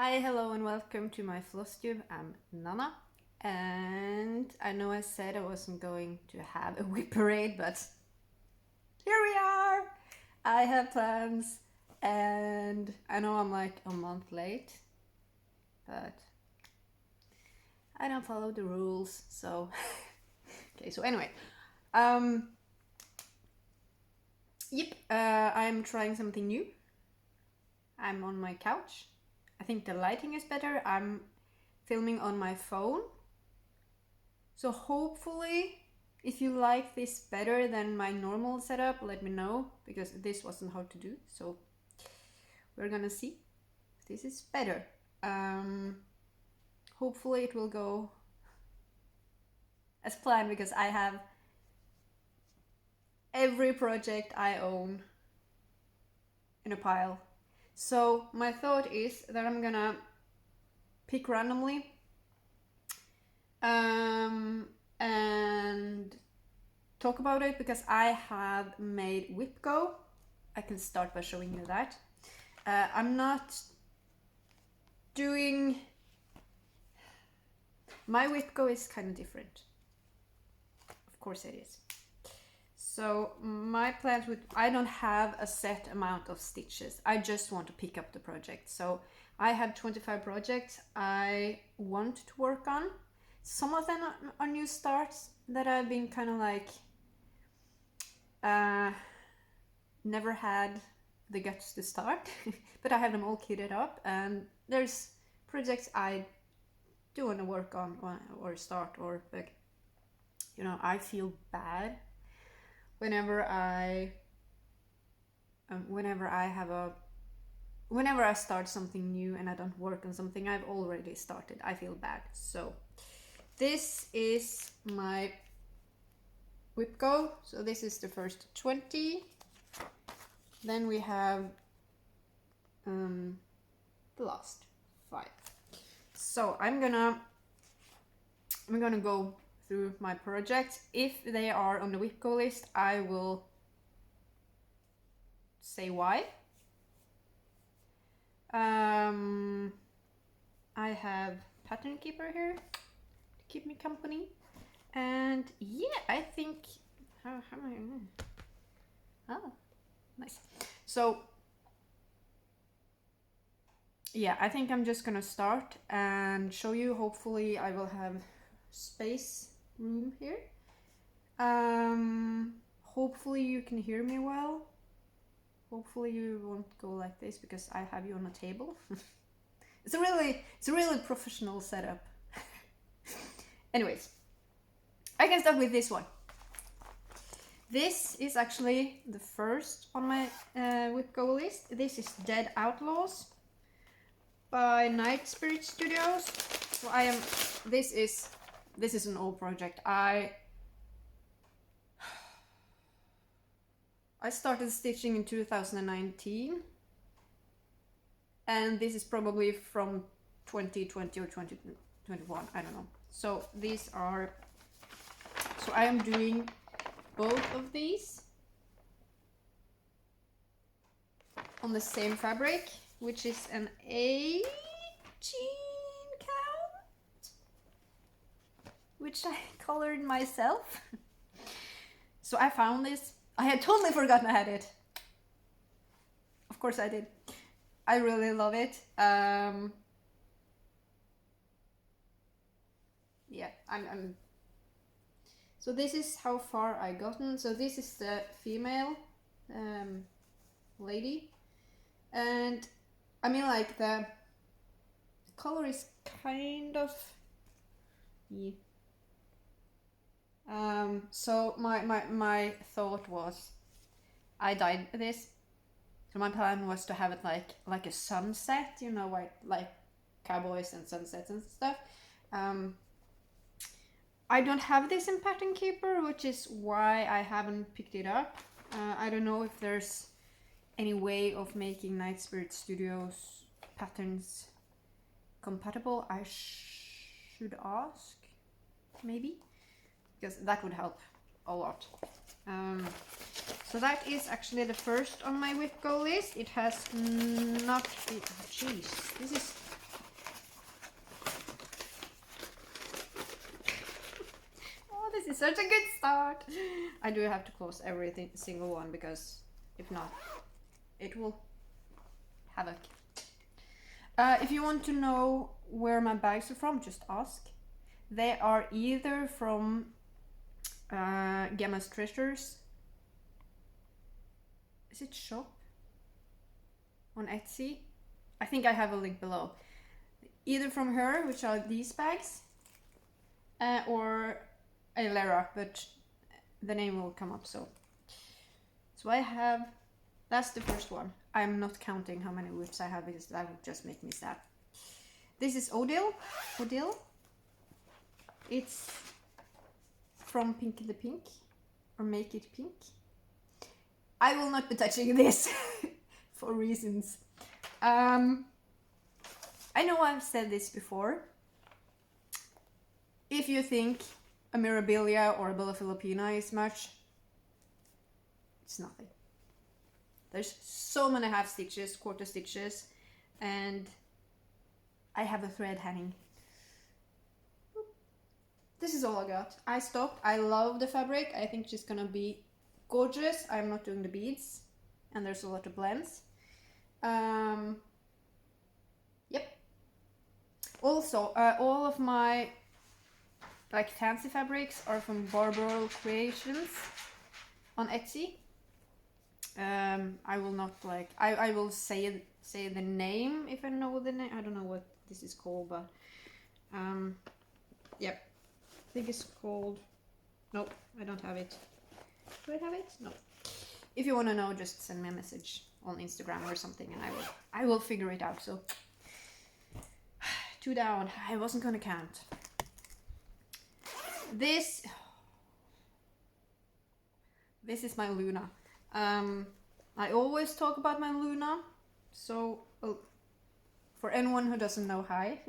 Hi, hello, and welcome to my Flosstube. I'm Nana, and I know I said I wasn't going to have a Wip Parade, but here we are! I have plans, and I know I'm like a month late, but I don't follow the rules, so... Okay, so anyway, I'm trying something new. I'm on my couch. I think the lighting is better. I'm filming on my phone. So hopefully, if you like this better than my normal setup, let me know, because this wasn't how to do. So we're gonna see if this is better. Hopefully it will go as planned, because I have every project I own in a pile. So my thought is that I'm gonna pick randomly and talk about it, because I have made Whip Go. I can start by showing you that. I'm not doing... My Whip Go is kind of different. Of course it is. So my plans with... I don't have a set amount of stitches. I just want to pick up the project. So I had 25 projects I want to work on. Some of them are new starts that I've been kind of like... never had the guts to start, but I have them all kitted up, and there's projects I do want to work on or start, or like, you know, I feel bad whenever I start something new and I don't work on something I've already started. I feel bad. So this is my Whip Go. So this is the first 20. Then we have the last 5. So I'm gonna go through my projects. If they are on the Whip Go list, I will say why. I have Pattern Keeper here to keep me company, and yeah, I think how am I? Oh, nice. So yeah, I think I'm just gonna start and show you. Hopefully I will have room here. Hopefully you can hear me well. Hopefully you won't go like this, because I have you on a table. It's a really professional setup. Anyways, I can start with this one. This is actually the first on my Whip Go list. This is Dead Outlaws by Night Spirit Studios. So this is an old project. I started stitching in 2019, and this is probably from 2020 or 2021, I don't know. So I am doing both of these on the same fabric, which is an 18 count, which I colored myself. So I found this. I had totally forgotten I had it. Of course I did. I really love it. Yeah, so this is how far I gotten. So this is the female lady, and I mean, like, the color is kind of... yeah. So my thought was, I dyed this, so my plan was to have it like a sunset, you know, like cowboys and sunsets and stuff. I don't have this in Pattern Keeper, which is why I haven't picked it up. I don't know if there's any way of making Night Spirit Studios patterns compatible. I should ask, maybe, because that would help a lot. So that is actually the first on my Whip Go list. It has not... Jeez, this is is such a good start. I do have to close every single one because if not, it will havoc. If you want to know where my bags are from, just ask. They are either from Gemma's Treasures. Is it shop? On Etsy? I think I have a link below. Either from her, which are these bags, or Ailera, but the name will come up. So I have, that's the first one. I'm not counting how many whips I have because that would just make me sad. This is Odile. It's from Pinky the Pink, or Make It Pink. I will not be touching this for reasons. I know I've said this before. If you think a Mirabilia or a Bella Filipina is much, it's nothing. There's so many half stitches, quarter stitches, and I have a thread hanging. This is all I got. I stopped. I love the fabric. I think she's gonna be gorgeous. I'm not doing the beads, and there's a lot of blends. Yep. Also, all of my like fancy fabrics are from Barbaro Creations on Etsy. I will not like, I will say the name if I know the name. I don't know what this is called, but yep. I think it's called, nope, I don't have it. Do I have it? No. If you want to know, just send me a message on Instagram or something and I will figure it out. So 2 down. I wasn't gonna count. This is my Luna. I always talk about my Luna, so for anyone who doesn't know, hi.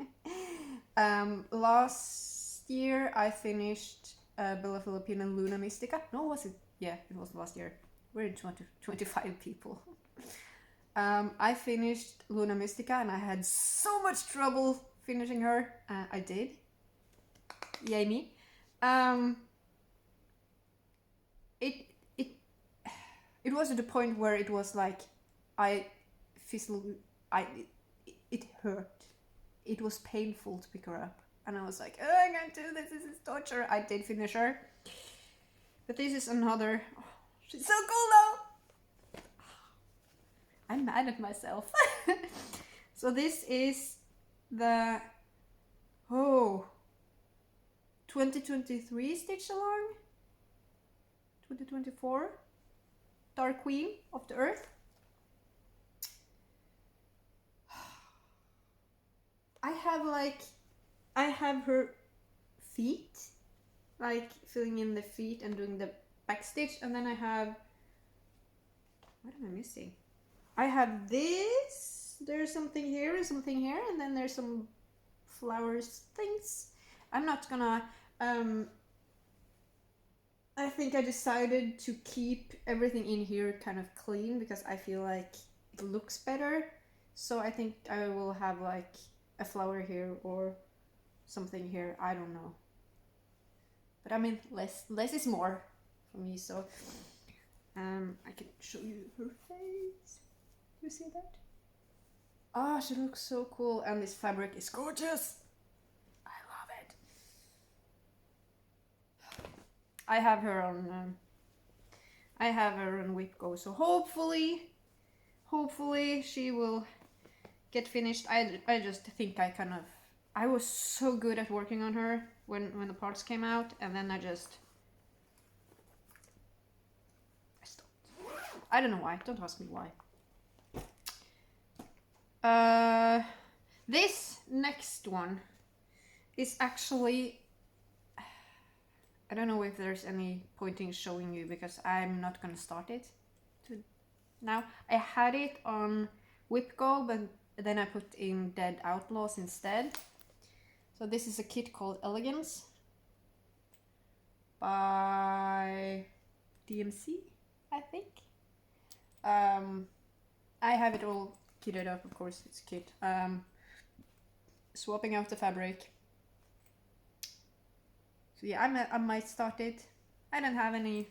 Last year I finished Bella Filipina Luna Mystica. No, was it? Yeah, it was last year. We're in 25 people. I finished Luna Mystica and I had so much trouble finishing her. I did. Yay me. It was at the point where it was like it hurt. It was painful to pick her up. And I was like, oh, I can't do this, this is torture. I did finish her. But this is another, oh, she's so cool though. I'm mad at myself. So this is the 2023 Stitch Along, 2024 Dark Queen of the Earth. I have her feet, like filling in the feet and doing the back stitch, and then I have, what am I missing? I have this, there's something here and something here, and then there's some flowers things. I'm not gonna, I think I decided to keep everything in here kind of clean because I feel like it looks better. So I think I will have like a flower here or something here, I don't know. But I mean, less is more for me, so I can show you her face. You see that? Oh, she looks so cool, and this fabric is gorgeous. I love it. I have her on Wip Go, so hopefully she will get finished. I just think I was so good at working on her when the parts came out, and then I stopped. I don't know why. Don't ask me why. This next one is actually, I don't know if there's any point in showing you because I'm not gonna start it now. I had it on Wip Go, but then I put in Dead Outlaws instead. So this is a kit called Elegance by DMC, I think. I have it all kitted up, of course, it's a kit. Swapping out the fabric, So yeah, I might start it. I don't have any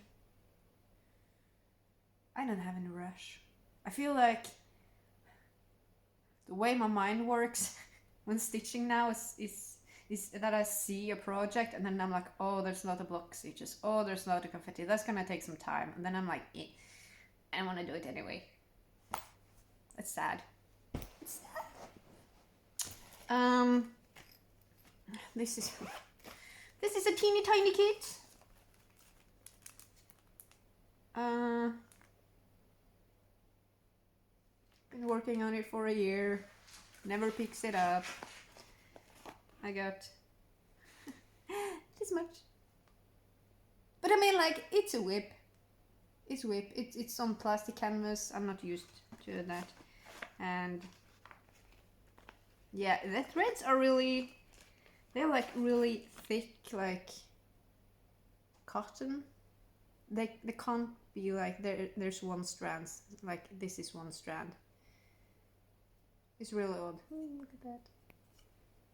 rush. I feel like the way my mind works when stitching now is that I see a project and then I'm like, oh, there's not a block stitches. Oh, there's not a confetti. That's gonna take some time. And then I'm like, I want to do it anyway. It's sad. It's sad. This is a teeny tiny kit. Been working on it for a year. Never picks it up. I got this much. But I mean, like, it's a whip. It's whip. It's on plastic canvas. I'm not used to that. And yeah, the threads are really, they're like really thick, like cotton. They can't be like there's one strand. Like this is one strand. It's really odd. Oh, look at that.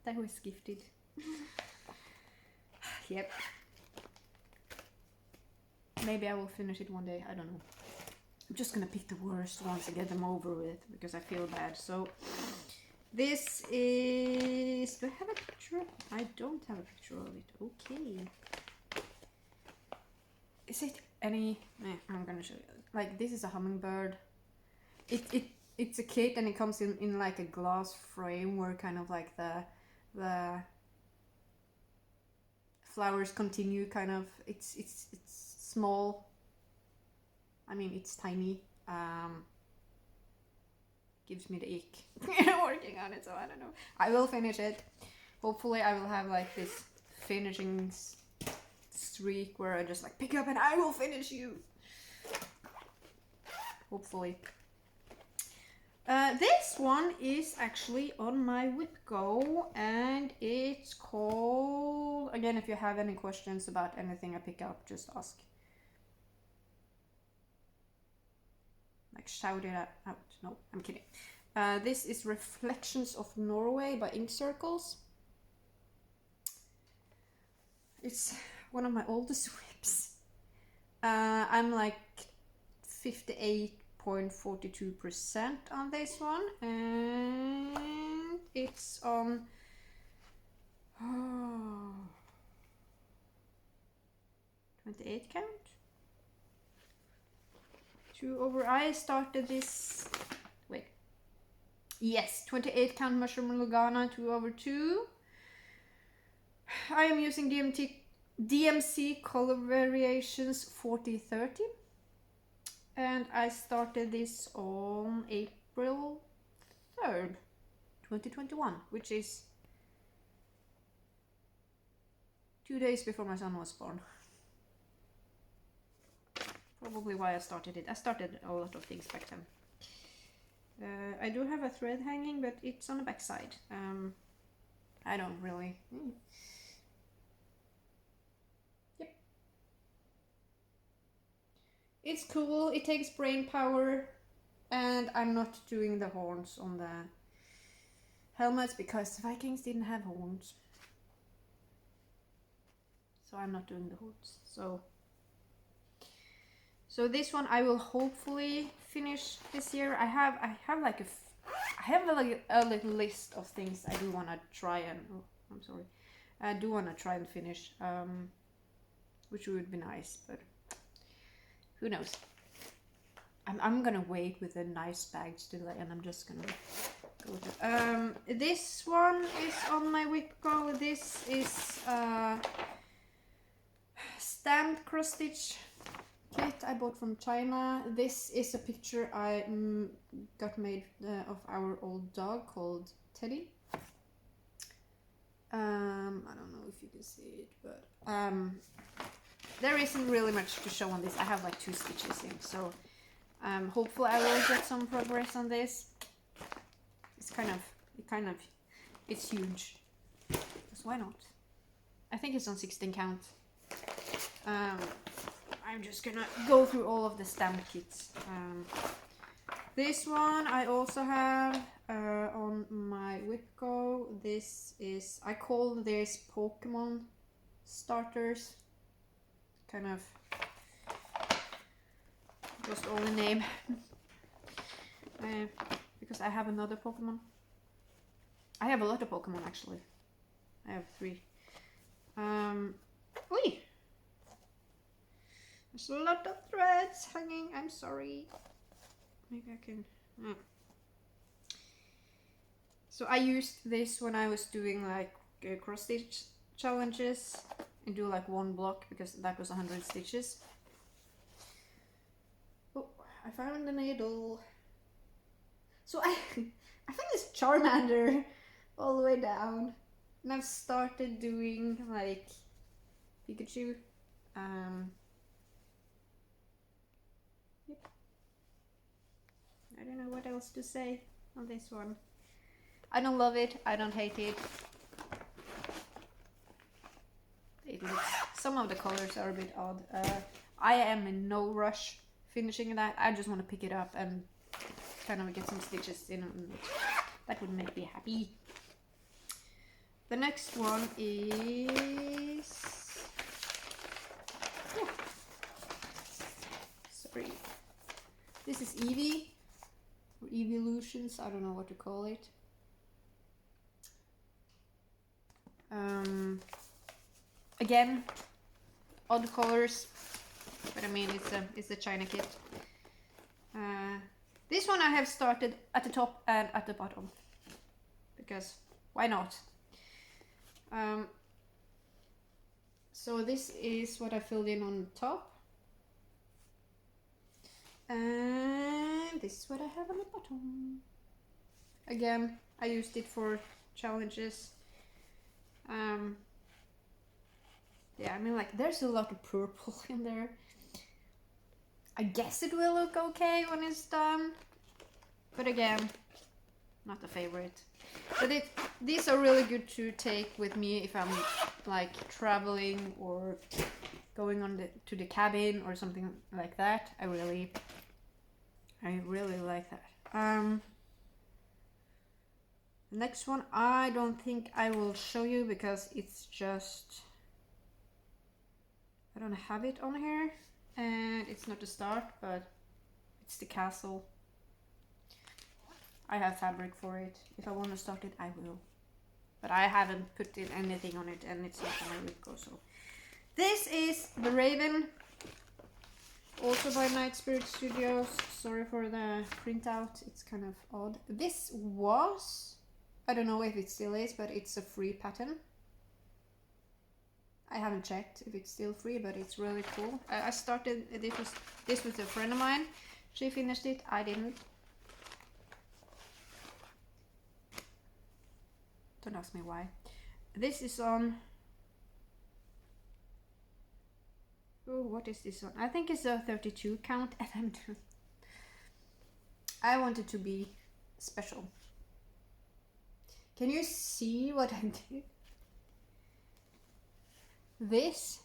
That was gifted. Yep. Maybe I will finish it one day. I don't know. I'm just gonna pick the worst ones and get them over with because I feel bad. So this is. Do I have a picture? I don't have a picture of it. Okay. Is it any? I'm gonna show you. Like this is a hummingbird. It's a kit and it comes in like a glass frame where kind of like the flowers continue kind of. It's small. I mean it's tiny. Gives me the ick working on it, so I don't know. I will finish it. Hopefully I will have like this finishing streak where I just like pick up and I will finish you. Hopefully. This one is actually on my Wip Go and it's called, again, if you have any questions about anything I pick up, just ask. Like shout it out. No, I'm kidding. This is Reflections of Norway by Ink Circles. It's one of my oldest whips. I'm like 58.42% on this one, and it's on 28 count. I started this. Wait. Yes, 28 count mushroom Lugana 2/2. I am using DMC Color Variations 4030. And I started this on April 3rd, 2021, which is 2 days before my son was born. Probably why I started it. I started a lot of things back then. I do have a thread hanging, but it's on the back side. I don't really... Yep. It's cool, it takes brain power, and I'm not doing the horns on the helmets because the Vikings didn't have horns. So I'm not doing the horns. So this one I will hopefully finish this year. I have like a little list of things I do want to try and I do want to try and finish, which would be nice, but who knows. I'm gonna wait with the nice bags till and I'm just gonna go to this one is on my Wip Go. This is stamped cross stitch kit I bought from China. This is a picture I got made of our old dog called Teddy. I don't know if you can see it, but there isn't really much to show on this. I have like 2 stitches in, so hopefully I will get some progress on this. It's huge. Because why not? I think it's on 16 count. I'm just gonna go through all of the stamp kits. This one I also have on my Wip Go. This is, I call this Pokemon starters. Kind of just only name. Because I have another Pokemon. I have a lot of Pokemon actually. I have 3. Oi! There's a lot of threads hanging. I'm sorry. Maybe I can. So I used this when I was doing like cross stitch challenges and do like 1 block because that was 100 stitches. Oh, I found the needle. So I found this Charmander all the way down, and I've started doing like Pikachu. Yep. I don't know what else to say on this one. I don't love it. I don't hate it. It looks. Some of the colors are a bit odd. I am in no rush finishing that. I just want to pick it up and kind of get some stitches in. That would make me happy. The next one is. Oh. Sorry. This is Eevee. Or Evolutions. I don't know what to call it. Again, odd colors, but I mean it's a China kit. This one I have started at the top and at the bottom because why not? So this is what I filled in on top, and this is what I have on the bottom. Again, I used it for challenges. Yeah, I mean, like, there's a lot of purple in there. I guess it will look okay when it's done. But again, not a favorite. But these are really good to take with me if I'm, like, traveling or going on to the cabin or something like that. I really like that. Next one, I don't think I will show you because it's just... I don't have it on here, and it's not the start, but it's the castle. I have fabric for it. If I want to start it, I will. But I haven't put in anything on it, and it's not on my Wipco, so. This is the Raven, also by Night Spirit Studios. Sorry for the printout, it's kind of odd. This was, I don't know if it still is, but it's a free pattern. I haven't checked if it's still free, but it's really cool. I started, this was a friend of mine. She finished it, I didn't. Don't ask me why. This is on... Oh, what is this one? I think it's a 32 count FM2. I want it to be special. Can you see what I did? This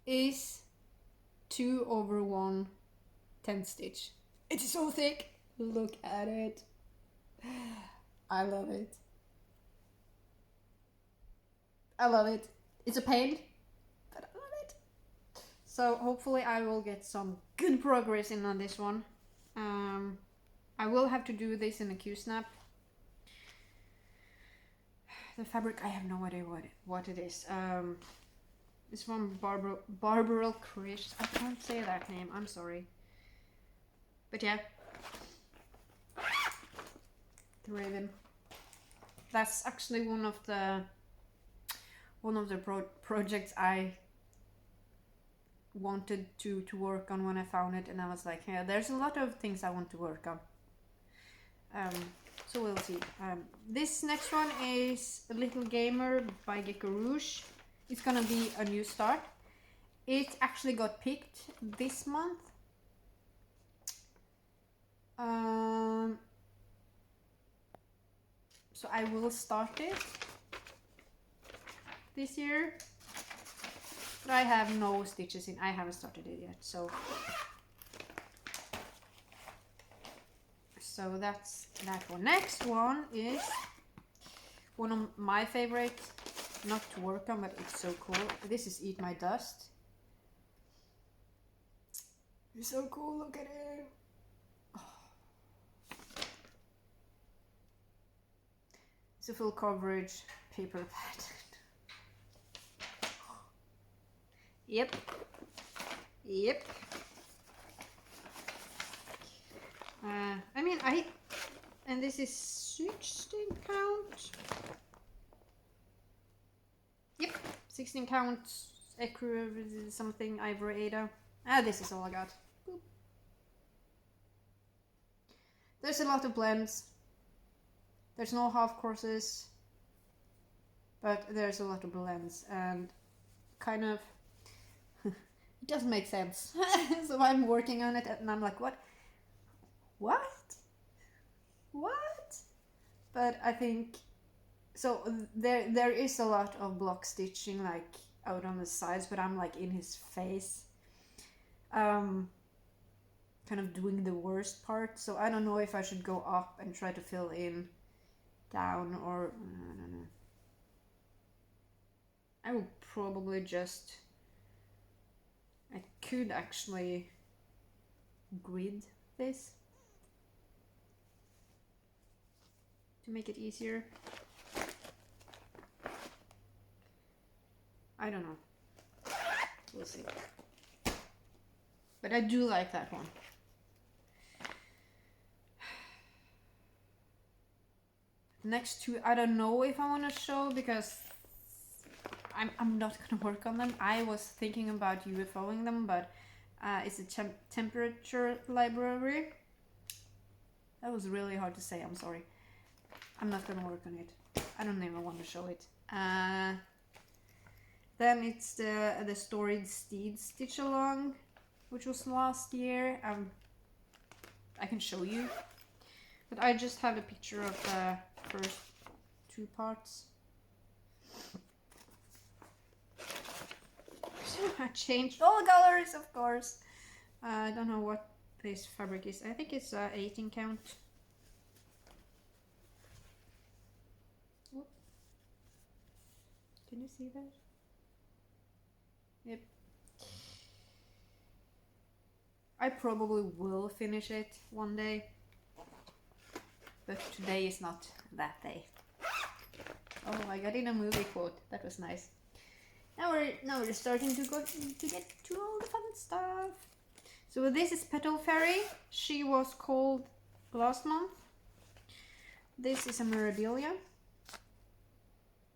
is 2/1 10 stitch. It's so thick. Look at it. I love it. I love it. It's a pain, but I love it. So hopefully I will get some good progress in on this one. I will have to do this in a Q-snap. The fabric, I have no idea what it is. It's from Barbara Krish. I can't say that name, I'm sorry. But yeah. The Raven. That's actually one of the projects I wanted to work on when I found it, and I was like, yeah, there's a lot of things I want to work on. So we'll see. This next one is A Little Gamer by Gecko Rouge. It's gonna be a new start. It actually got picked this month. So I will start it this year. But I have no stitches in. I haven't started it yet, so that's that one. Next one is one of my favorite not to work on, but it's so cool. This is Eat My Dust. It's so cool, look at it. Oh. It's a full coverage paper pattern. Yep. Yep. I mean, and this is 16 count. Yep, 16 count, Ecru something, Ivory Ada. This is all I got. Boop. There's a lot of blends. There's no half courses, but there's a lot of blends, and kind of it doesn't make sense. So I'm working on it, and I'm like, what? But I think so. There is a lot of block stitching like out on the sides, but I'm like in his face, kind of doing the worst part. So I don't know if I should go up and try to fill in down, or I don't know. I will probably just, I could actually grid this to make it easier. I don't know. We'll see. But I do like that one. Next two, I don't know if I want to show, because I'm not gonna work on them. I was thinking about UFOing them, but it's a temperature library. That was really hard to say, I'm sorry. I'm not gonna work on it. I don't even want to show it. Then it's the Storied Steed Stitch Along, which was last year. I can show you, but I just have a picture of the first two parts. I changed all colors, of course. I don't know what this fabric is. I think it's 18 count. Whoop. Can you see that? Yep. I probably will finish it one day, but today is not that day. Oh, I got in a movie quote. That was nice. Now we're starting to get to all the fun stuff. So this is Petal Fairy. She was called last month. This is a Mirabilia.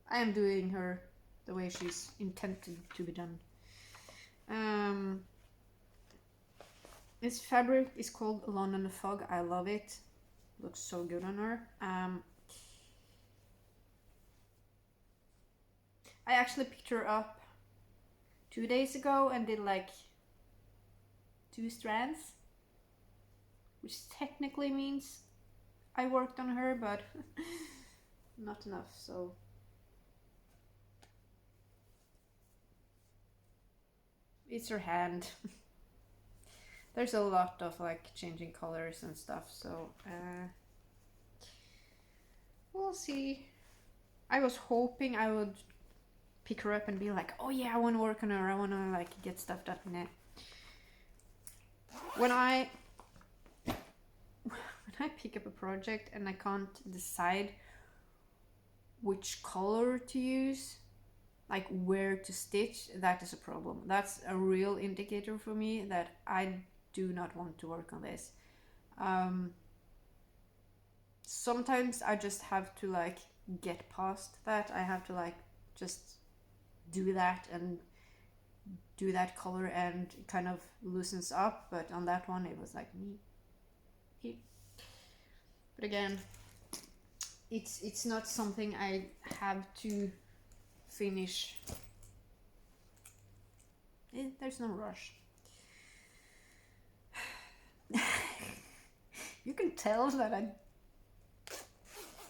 I am doing her the way she's intended to be done. This fabric is called London Fog. I love it. Looks so good on her. I actually picked her up 2 days ago and did like 2 strands, which technically means I worked on her, but not enough, so it's her hand. There's a lot of like changing colors and stuff, so we'll see. I was hoping I would pick her up and be like, oh yeah, I want to work on her, I want to like get stuff done in it. When I pick up a project and I can't decide which color to use, like where to stitch, that is a problem. That's a real indicator for me that I do not want to work on this. Sometimes I just have to like get past that. I have to like just do that and do that color, and it kind of loosens up. But on that one it was like me. But again, it's not something I have to finish. There's no rush. You can tell that I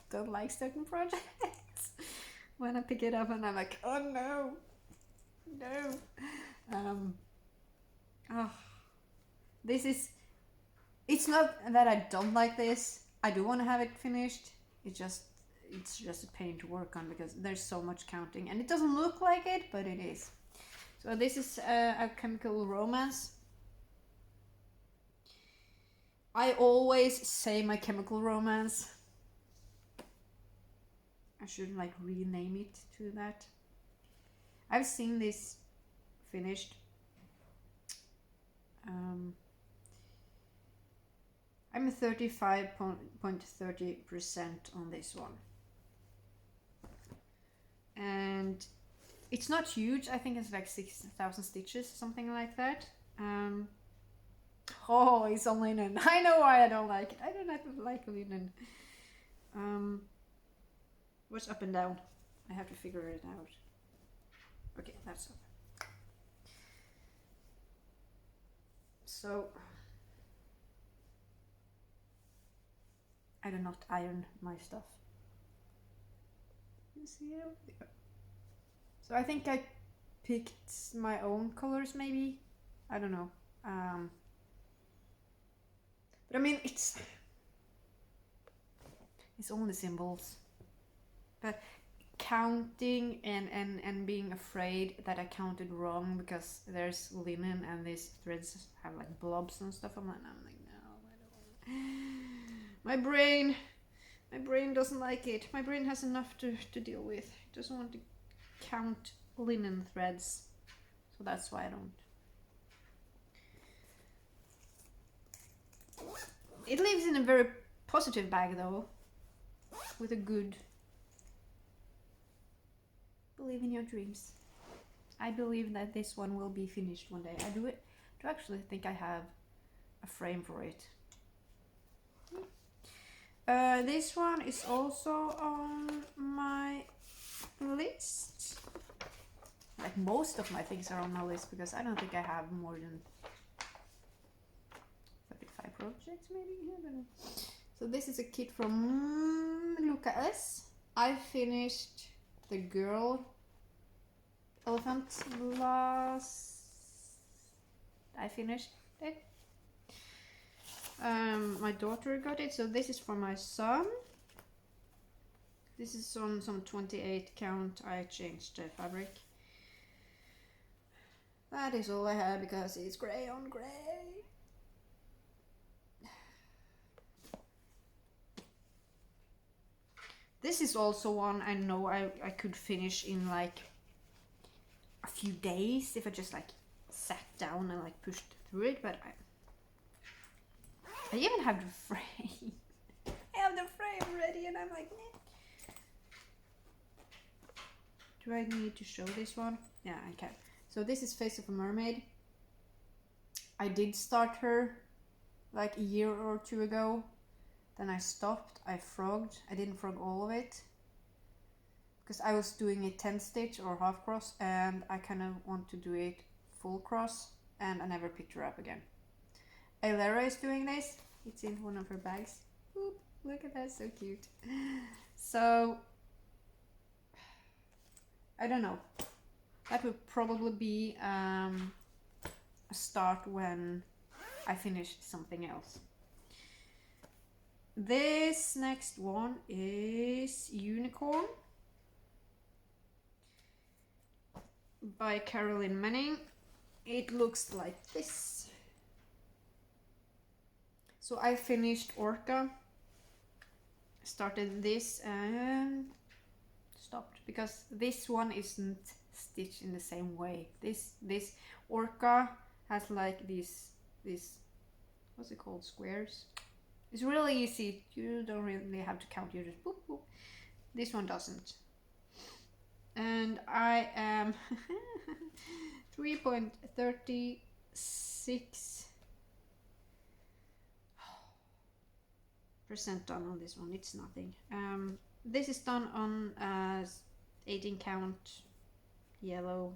don't like certain projects when I pick it up and I'm like, oh no. This is, it's not that I don't like this. I do want to have it finished. It just, it's just a pain to work on because there's so much counting and it doesn't look like it, but it is. So this is a chemical romance. I always say my chemical romance. I should like rename it to that. I've seen this finished. I'm 35.30% on this one. And it's not huge. I think it's like 6,000 stitches, something like that. Oh, it's on linen. I know why I don't like it. I don't like linen. What's up and down? I have to figure it out. Okay, that's up. So I do not iron my stuff. You see it? Yeah. So I think I picked my own colors maybe. I don't know. But I mean it's only symbols. But counting and being afraid that I counted wrong because there's linen and these threads have like blobs and stuff. I'm like no, I don't. My brain doesn't like it. My brain has enough to deal with. It doesn't want to count linen threads. So that's why I don't. It lives in a very positive bag though. With a good... Believe in your dreams. I believe that this one will be finished one day. I do actually think I have a frame for it. This one is also on my list. Like most of my things are on my list because I don't think I have more than 35 projects maybe. I don't know. So this is a kit from Luca S. I finished the girl elephant last. I finished it. My daughter got it, so this is for my son. This is on some 28 count. I changed the fabric. That is all I have because it's grey on grey. This is also one I know I could finish in like a few days if I just like sat down and like pushed through it, but I even have the frame. I have the frame ready and I'm like, nah. Do I need to show this one? Yeah, I can. So this is Face of a Mermaid. I did start her like a year or two ago. Then I stopped, I frogged. I didn't frog all of it because I was doing a 10 stitch or half cross and I kind of want to do it full cross and I never picked her up again. Ailera is doing this. It's in one of her bags. Oop, look at that, so cute. So, I don't know. That would probably be a start when I finish something else. This next one is Unicorn by Caroline Manning. It looks like this. So I finished Orca, started this and stopped because this one isn't stitched in the same way. This Orca has like these what's it called, squares. It's really easy. You don't really have to count. You just boop boop. This one doesn't. And I am 3.36% done on this one. It's nothing. This is done on 18 count yellow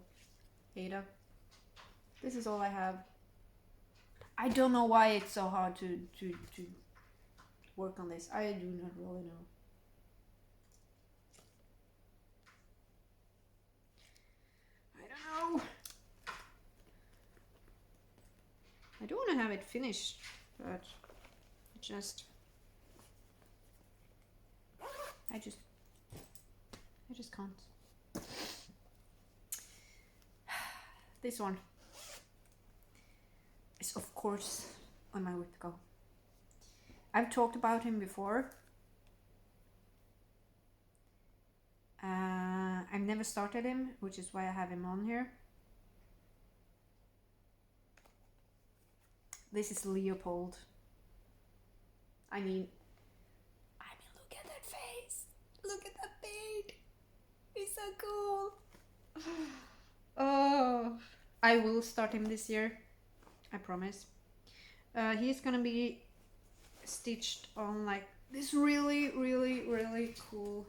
Ada. This is all I have. I don't know why it's so hard to work on this. I do not really know. I don't know. I do want to have it finished, but I just just can't. This one is of course on my Wip Go. I've talked about him before. I've never started him, which is why I have him on here. This is Leopold. I mean, look at that face. Look at that beard. He's so cool. Oh, I will start him this year. I promise. He's gonna be stitched on like this really cool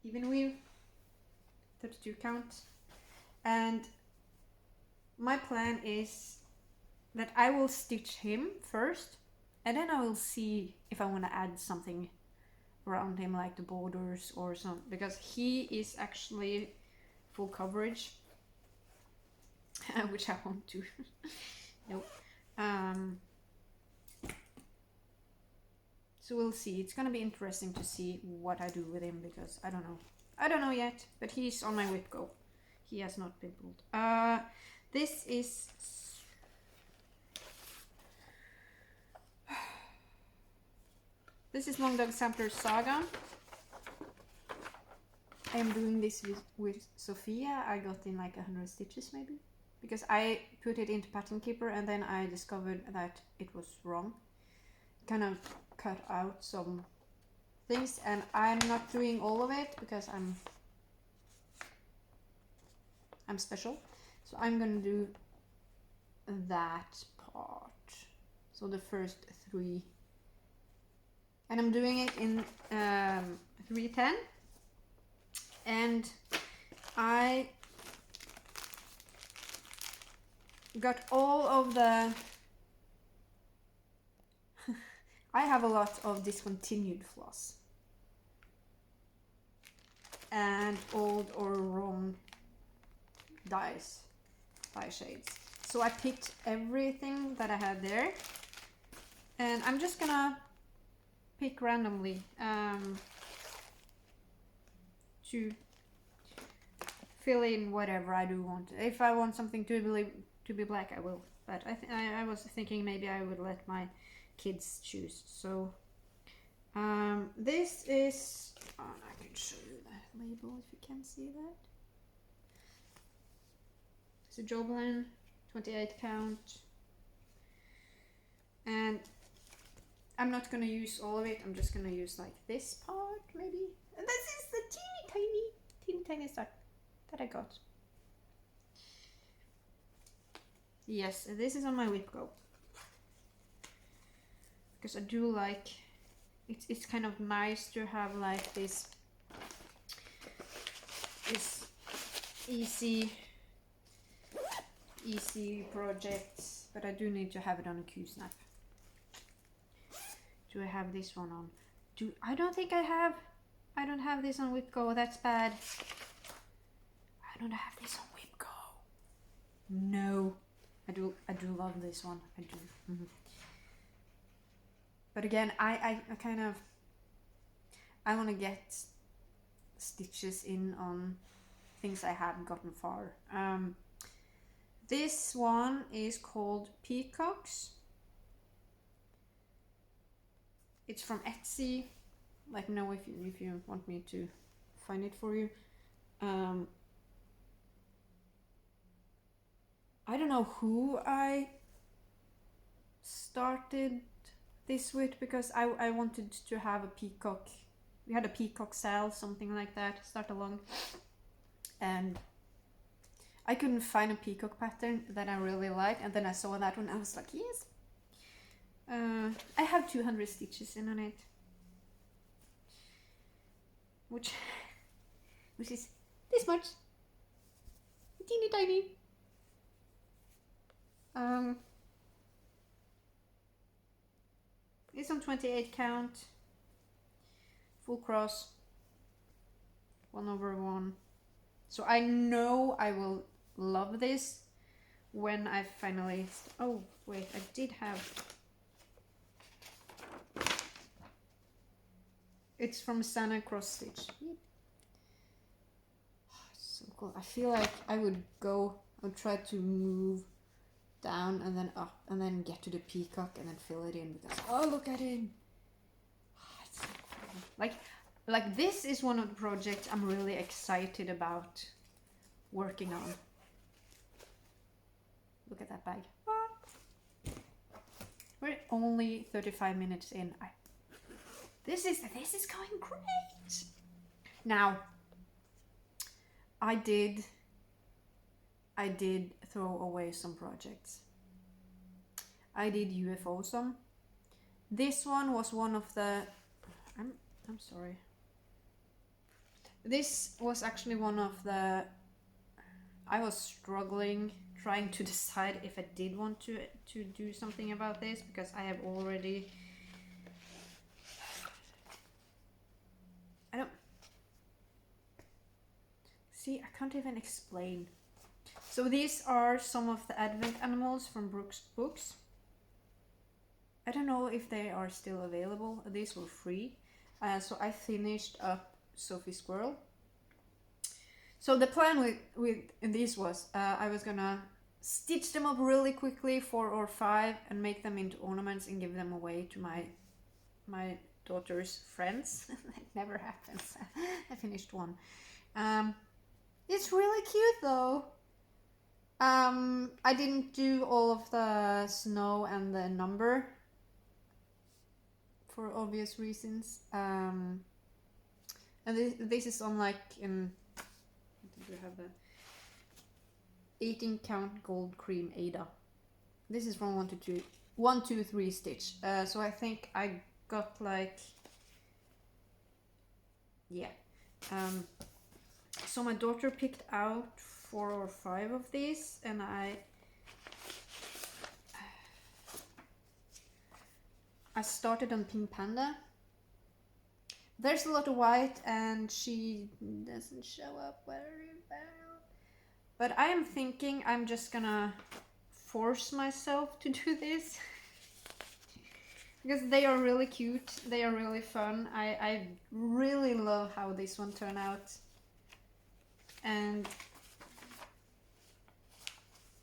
even weave, 32 count, and my plan is that I will stitch him first, and then I will see if I want to add something around him, like the borders or something, because he is actually full coverage, which I won't do. Nope. So we'll see. It's gonna be interesting to see what I do with him, because I don't know. I don't know yet, but he's on my Wip Go. He has not been pulled. This is Long Dog Sampler Saga. I am doing this with Sophia. I got in like 100 stitches maybe, because I put it into Pattern Keeper and then I discovered that it was wrong. Kind of cut out some things, and I'm not doing all of it because I'm special. So I'm gonna do that part. So the first 3, and I'm doing it in 310, and I got all of the I have a lot of discontinued floss and old or wrong dye shades. So I picked everything that I had there, and I'm just gonna pick randomly to fill in whatever I do want. If I want something to be black, I will. But I was thinking maybe I would let my kids choose. So this is, I can show you that label if you can see that. It's a Jobelin 28 count, and I'm not gonna use all of it. I'm just gonna use like this part maybe, and this is the teeny tiny stuff that I got. Yes, this is on my Wip Go, because I do like it's kind of nice to have like this easy projects, but I do need to have it on a Q-snap. Do I have this one on? I don't think I have. I don't have this on Wip Go. That's bad. I don't have this on Wip Go. No, I do love this one. I do. But again, I kind of want to get stitches in on things I haven't gotten far. This one is called Peacocks. It's from Etsy. Let me know if you want me to find it for you. I don't know who I started this with, because I wanted to have a peacock. We had a peacock sale, something like that, start along, and I couldn't find a peacock pattern that I really liked, and then I saw that one. I was like, yes. I have 200 stitches in on it, which is this much, teeny tiny. It's on 28 count, full cross, 1/1. So I know I will love this when I finally. Oh wait, I did have. It's from Santa Cross Stitch. Yep. Oh, it's so cool. I feel like I would try to move down and then up and then get to the peacock and then fill it in because, oh, look at him. Oh, it's so cool. Like this is one of the projects I'm really excited about working on. Look at that bag. We're only 35 minutes in. This is going great. Now, I did throw away some projects. I did UFO some. This one was one of the. I'm sorry. This was actually one of the. I was struggling trying to decide if I did want to do something about this because I have already. I don't. See, I can't even explain. So these are some of the advent animals from Brooks Books. I don't know if they are still available. These were free. So I finished up Sophie Squirrel. So the plan with these was I was gonna stitch them up really quickly, 4 or 5, and make them into ornaments and give them away to my daughter's friends. That never happens. I finished one. It's really cute though. I didn't do all of the snow and the number for obvious reasons. And this is on like in. I think we have the 18 count gold cream Ada. This is from 1, 2, 3 stitch. So I think I got like, yeah. So my daughter picked out 4 or 5 of these, and I started on Pink Panda. There's a lot of white, and she doesn't show up very well. But I am thinking I'm just gonna force myself to do this. Because they are really cute, they are really fun. I really love how this one turned out. And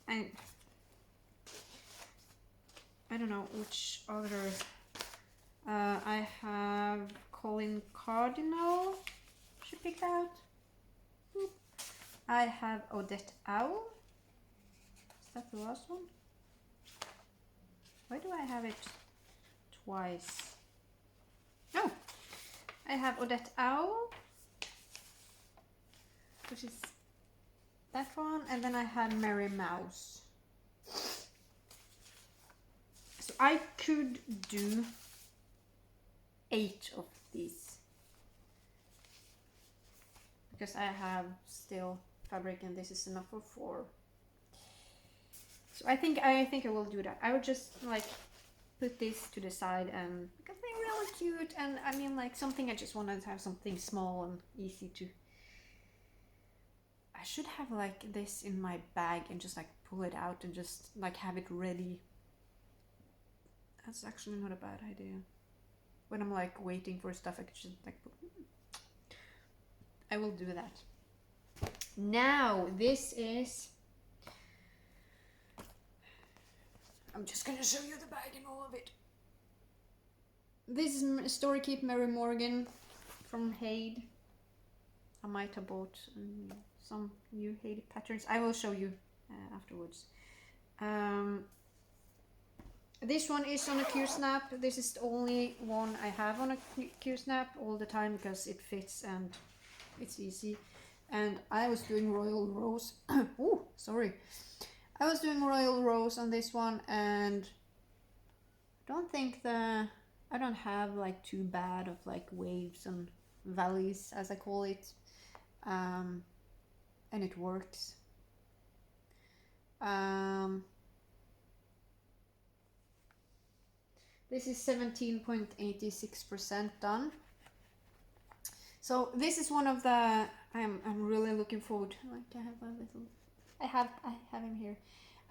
I don't know which other. I have Colin Cardinal she picked out. I have Odette Owl. Is that the last one? Why do I have it twice? Oh, I have Odette Owl, which is that one, and then I had Mary Mouse. So I could do 8 of these because I have still fabric, and this is enough for 4. So I think I will do that. I would just like put this to the side, and because they're really cute, and I mean like something I just wanted to have something small and easy to. I should have like this in my bag and just like pull it out and just like have it ready. That's actually not a bad idea. When I'm like waiting for stuff, I could just like I will do that. Now this is. I'm just gonna show you the bag and all of it. This is Story Keep Mary Morgan from Hade. I might have bought some new Hade patterns. I will show you afterwards. This one is on a Q-snap. This is the only one I have on a Q-snap all the time because it fits and it's easy. And I was doing Royal Rose. Oh, sorry. I was doing Royal Rose on this one, and I don't think I don't have like too bad of like waves and valleys, as I call it, and it works. This is 17.86% done. So this is one of the I'm really looking forward to. Like I have a little. I have him here.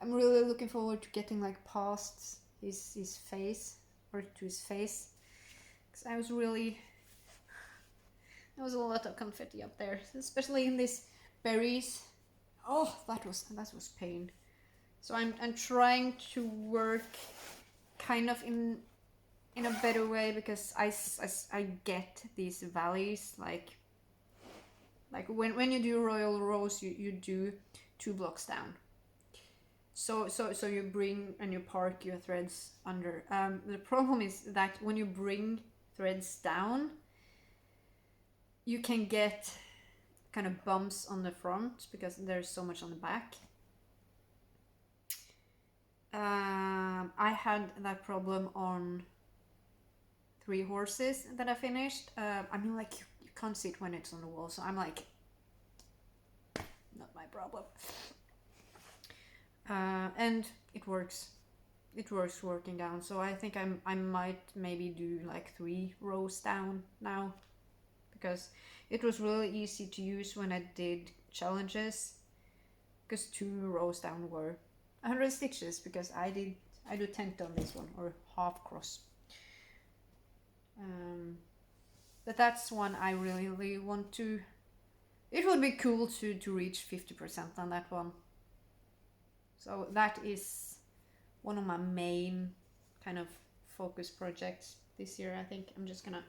I'm really looking forward to getting like past his face, or to his face, because I was really There was a lot of confetti up there, especially in these berries. Oh, that was pain. So I'm trying to work kind of in a better way, because I get these valleys, like when you do royal rows, you do 2 blocks down. So you bring and you park your threads under. The problem is that when you bring threads down, you can get kind of bumps on the front because there's so much on the back. I had that problem on 3 horses that I finished. I mean, like, you can't see it when it's on the wall, so I'm like, not my problem. And it works. It works working down. So I think I might maybe do like 3 rows down now, because it was really easy to use when I did challenges, because 2 rows down were 100 stitches, because I do tent on this one, or half cross. But that's one I really want to. It would be cool to reach 50% on that one. So that is one of my main kind of focus projects this year. I think I'm just gonna.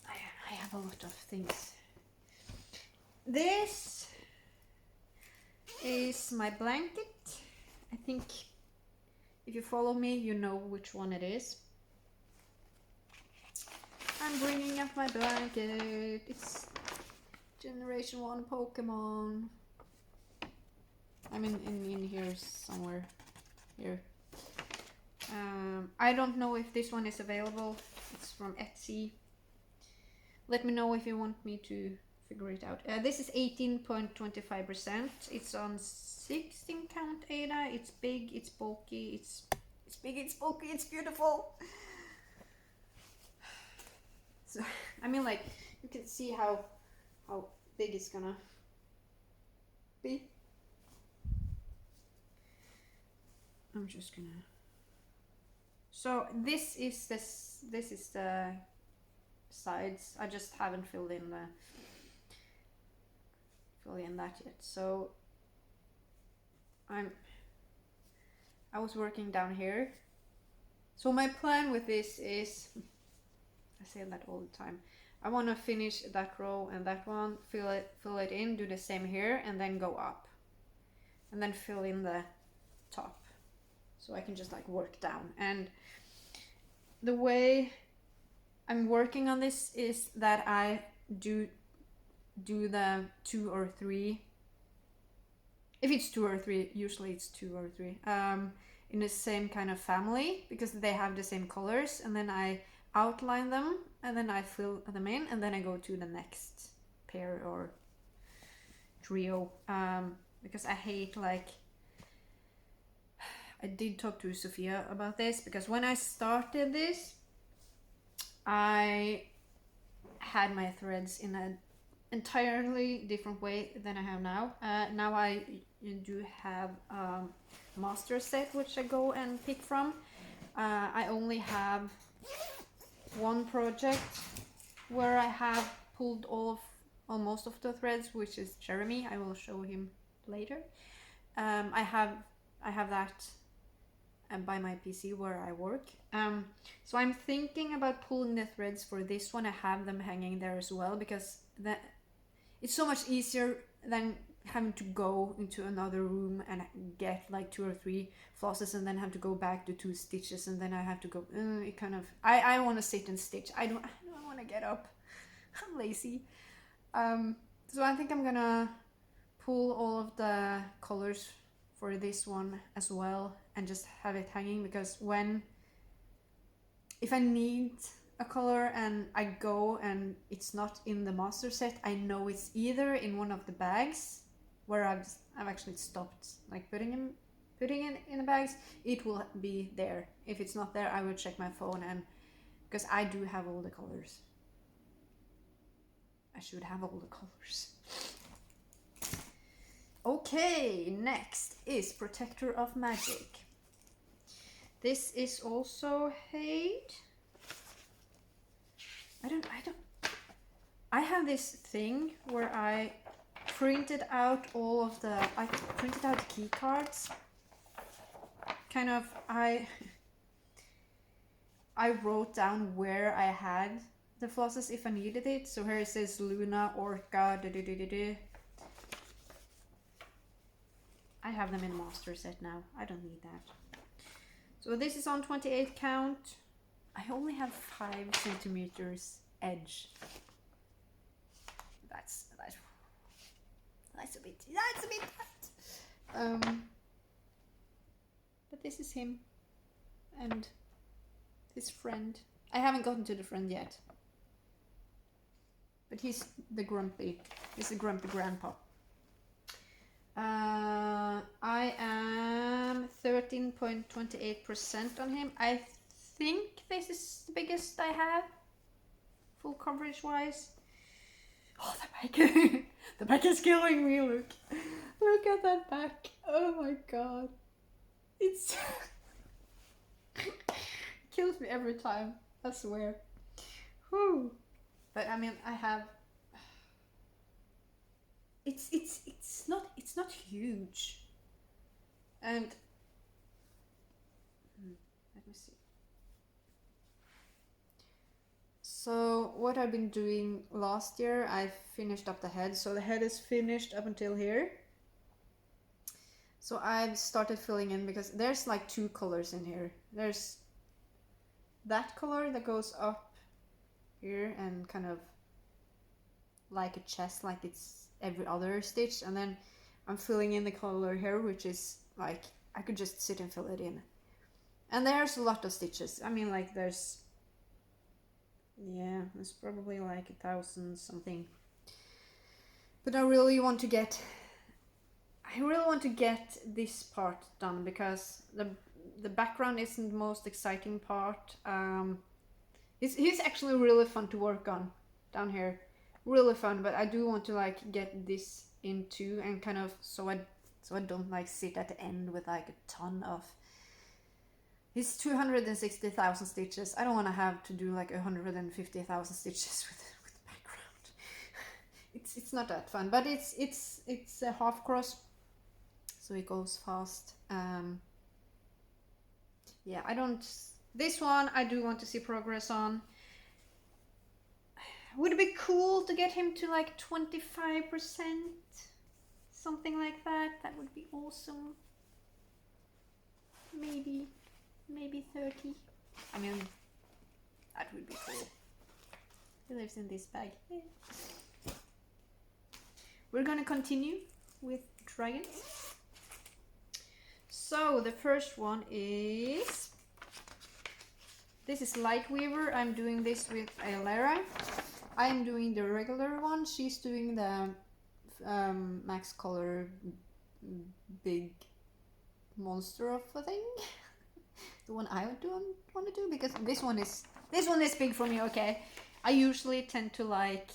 I have a lot of things. This is my blanket. I think if you follow me, you know which one it is. I'm bringing up my blanket. It's Generation 1 Pokemon. I'm in here somewhere. Here. I don't know if this one is available. It's from Etsy. Let me know if you want me to figure it out. This is 18.25%. It's on 16 count Ada. It's big, it's bulky, it's big, it's bulky, it's beautiful. So, I mean, like, you can see how big it's gonna be. I'm just gonna. So this is the sides. I just haven't filled in that yet. So I was working down here. So my plan with this is, I say that all the time, I want to finish that row and that one, fill it in, do the same here, and then go up, and then fill in the top, so I can just like work down. And the way I'm working on this is that I do the 2 or 3. If it's 2 or 3, usually it's 2 or 3, in the same kind of family, because they have the same colors, and then I outline them, and then I fill them in, and then I go to the next pair or trio, because I hate, like, I did talk to Sophia about this, because when I started this, I had my threads in an entirely different way than I have now. Now I do have a master set which I go and pick from. I only have one project where I have pulled most of the threads, which is Jeremy. I will show him later. I have that by my PC where I work. So I'm thinking about pulling the threads for this one. I have them hanging there as well, because it's so much easier than having to go into another room and get like 2 or 3 flosses and then have to go back to 2 stitches, and then I have to go. It kind of, I want to sit and stitch. I don't want to get up. I'm lazy. So I think I'm gonna pull all of the colors for this one as well and just have it hanging, because if I need a color and I go and it's not in the master set, I know it's either in one of the bags where I've actually stopped like putting it in the bags. It will be there. If it's not there, I will check my phone, and because I do have all the colors. I should have all the colors. Okay, next is Protector of Magic. This is also Hade. I have this thing where I printed out I printed out key cards. Kind of, I wrote down where I had the flosses if I needed it. So here it says Luna, Orca, I have them in master set now. I don't need that. So this is on 28 count. I only have 5 centimeters edge. That's a bit tight. But this is him and his friend. I haven't gotten to the friend yet, but he's the grumpy grandpa. I am 13.28% on him. I think this is the biggest I have, full coverage wise. Oh, the back! The back is killing me. Look at that back. Oh my god, it's kills me every time. I swear. Whew. But I mean, I have. It's not huge, and let me see. So what I've been doing last year, I finished up the head. So the head is finished up until here. So I've started filling in because there's like 2 colors in here. There's that color that goes up here and kind of like a chest, like it's every other stitch, and then I'm filling in the color here, which is like I could just sit and fill it in. And there's a lot of stitches. I mean, like there's probably like 1,000 something. But I really want to get this part done because the background isn't the most exciting part. He's actually really fun to work on down here. Really fun, but I do want to like get this into and kind of so I don't like sit at the end with like a ton of. It's 260,000 stitches. I don't want to have to do like 150,000 stitches with the background. It's not that fun, but it's a half cross, so it goes fast. Yeah, this one I do want to see progress on. Would it be cool to get him to like 25%? Something like that. That would be awesome. Maybe 30. I mean, that would be cool. He lives in this bag. Yeah. We're gonna continue with dragons. So the first one is, this is Lightweaver. I'm doing this with Ailera. I am doing the regular one. She's doing the max color big monster of a thing. The one I want to do, because this one is big for me. Okay, I usually tend to like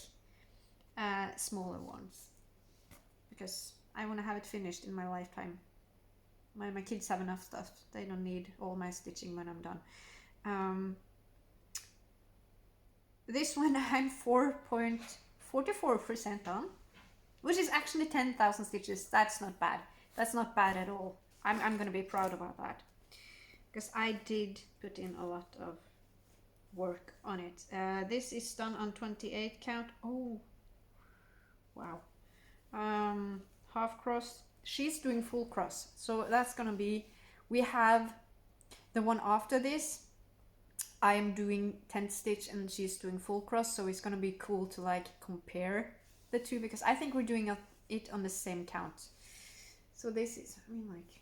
smaller ones because I want to have it finished in my lifetime. My kids have enough stuff. They don't need all my stitching when I'm done. This one I'm 4.44% on, which is actually 10,000 stitches. That's not bad. That's not bad at all. I'm gonna be proud about that because I did put in a lot of work on it. This is done on 28 count. Oh, wow. Half cross. She's doing full cross, so that's gonna be. We have the one after this. I am doing 10th stitch and she's doing full cross, so it's gonna be cool to like compare the two because I think we're doing it on the same count. So this is, I mean, like,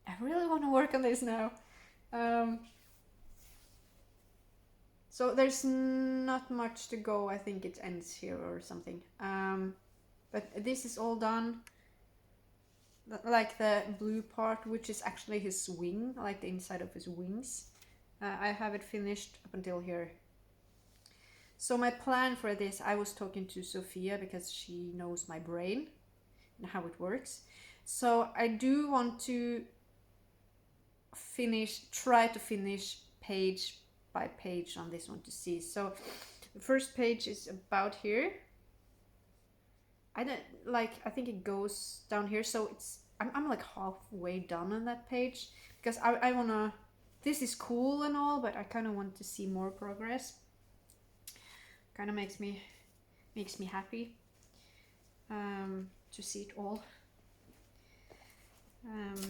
I really want to work on this now. So there's not much to go. I think it ends here or something. But this is all done. Like the blue part, which is actually his wing, like the inside of his wings. I have it finished up until here. So my plan for this, I was talking to Sophia because she knows my brain and how it works. So I do want to try to finish page by page on this one to see. So the first page is about here. I think it goes down here, so I'm like halfway done on that page, because I wanna, this is cool and all, but I kind of want to see more progress. Kind of makes me happy to see it all.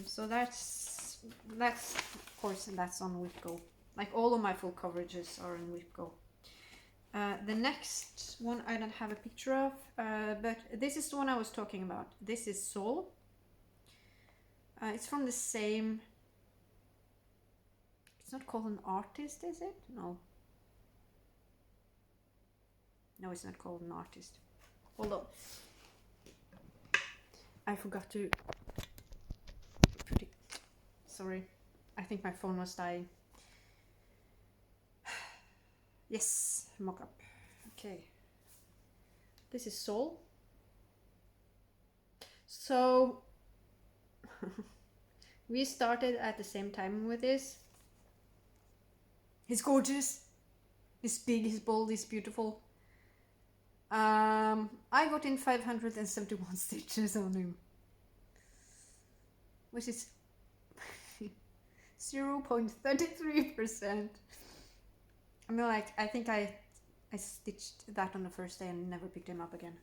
So that's of course, and that's on WipGo. Like all of my full coverages are in WipGo. The next one I don't have a picture of, but this is the one I was talking about. This is Soul. It's from the same, it's not called an artist, is it? No, it's not called an artist. Hold on, I forgot to put it, sorry, I think my phone was dying. Yes, mock-up. Okay, this is Soul. So we started at the same time with this. He's gorgeous, he's big, he's bold, he's beautiful. I got in 571 stitches on him, which is 0.33%. I mean, like, I think I stitched that on the first day and never picked him up again.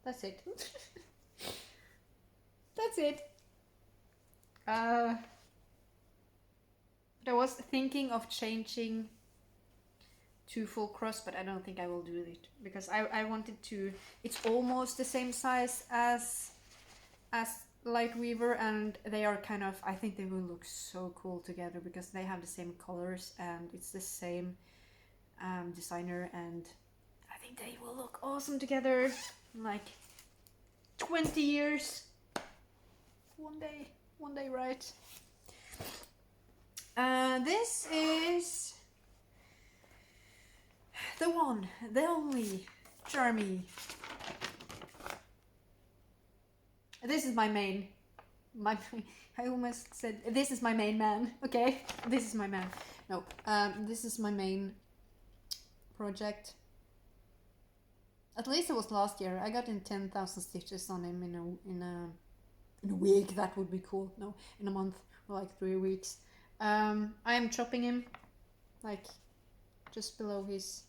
That's it. That's it. But I was thinking of changing to full cross, but I don't think I will do it, because I wanted to, it's almost the same size as Lightweaver, and they are kind of, I think they will look so cool together because they have the same colors and it's the same designer, and I think they will look awesome together. Like 20 years, one day, right? This is the one, the only, Jeremy. This is my main. I almost said this is my main man. Okay, this is my man. No, this is my main project. At least it was last year. I got in 10,000 stitches on him in a week. That would be cool. No, in a month or like 3 weeks. I am chopping him, like just below his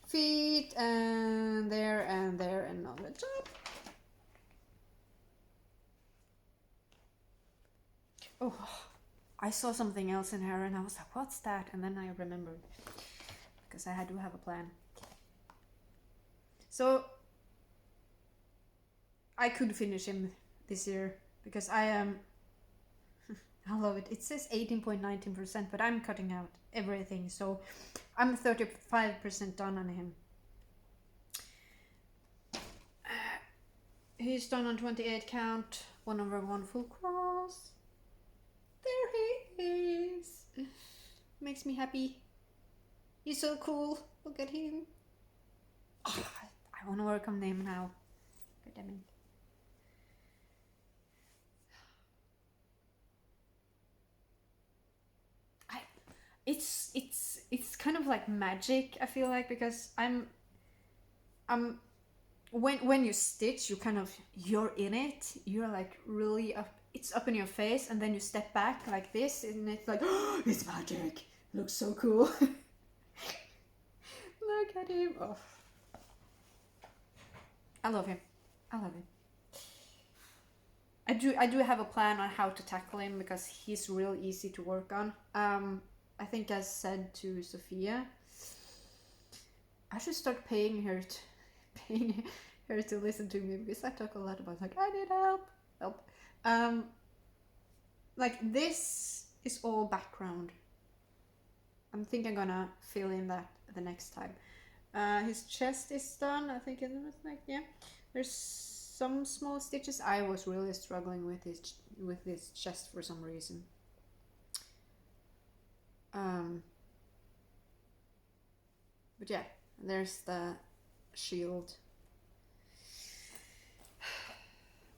feet, and there and on the top. Oh, I saw something else in her and I was like, what's that? And then I remembered, because I had to have a plan. So I could finish him this year, because I am I love it. It says 18.19%, but I'm cutting out everything, so I'm 35% done on him. He's done on 28 count, 1/1 full cross. There he is. Makes me happy. He's so cool. Look at him. Oh, I want to work on him now. God damn it. It's kind of like magic, I feel like, because I'm when you stitch, you're in it. You're like really up. It's up in your face, and then you step back like this, and it's like, oh, it's magic. It looks so cool. Look at him. Oh. I love him. I do have a plan on how to tackle him, because he's real easy to work on. I think I said to Sophia, I should start paying her to listen to me, because I talk a lot about, like, I need help. Like, this is all background. I'm thinking I'm gonna fill in that the next time. His chest is done. I think it was like, yeah. There's some small stitches. I was really struggling with his chest for some reason. But yeah, there's the shield.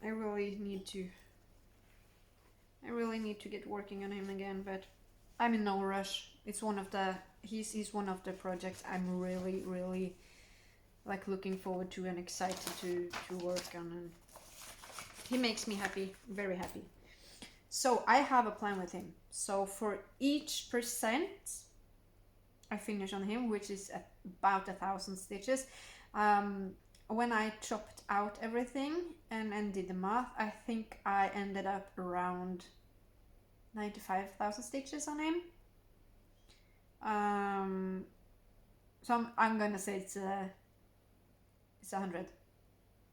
I really need to really need to get working on him again, but I'm in no rush. It's one of the he's one of the projects I'm really like looking forward to and excited to work on, and he makes me happy, very happy. So I have a plan with him. So for each percent I finish on him, which is at about 1,000 stitches, when I chopped out everything and did the math, I think I ended up around 95,000 stitches on him. So I'm gonna say it's 100,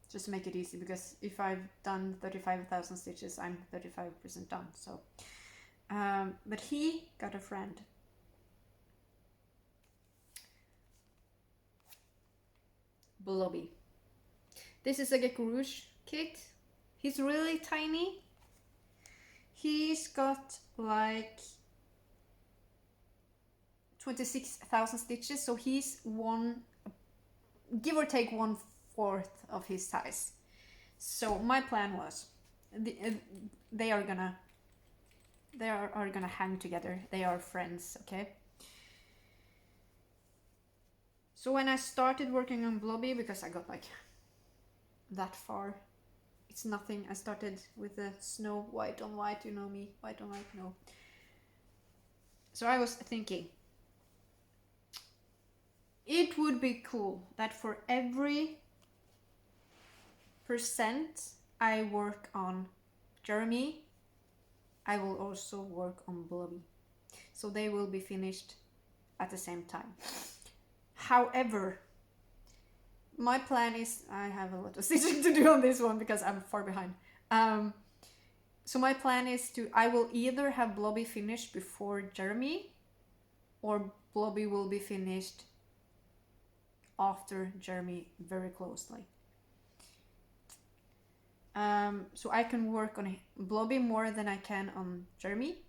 just to make it easy, because if I've done 35,000 stitches, I'm 35% done. So, but he got a friend. Blobby. This is a Gecko Rouge kit. He's really tiny. He's got like 26,000 stitches, so he's give or take 1/4 of his size. So my plan was, they are gonna hang together. They are friends, okay? So when I started working on Blobby, because I got like that far, it's nothing. I started with the snow white on white, you know me, white on white, no. So I was thinking, it would be cool that for every percent I work on Jeremy, I will also work on Blobby. So they will be finished at the same time. However, my plan is, I have a lot of stitching to do on this one because I'm far behind. So my plan is I will either have Blobby finished before Jeremy, or Blobby will be finished after Jeremy, very closely. So I can work on Blobby more than I can on Jeremy.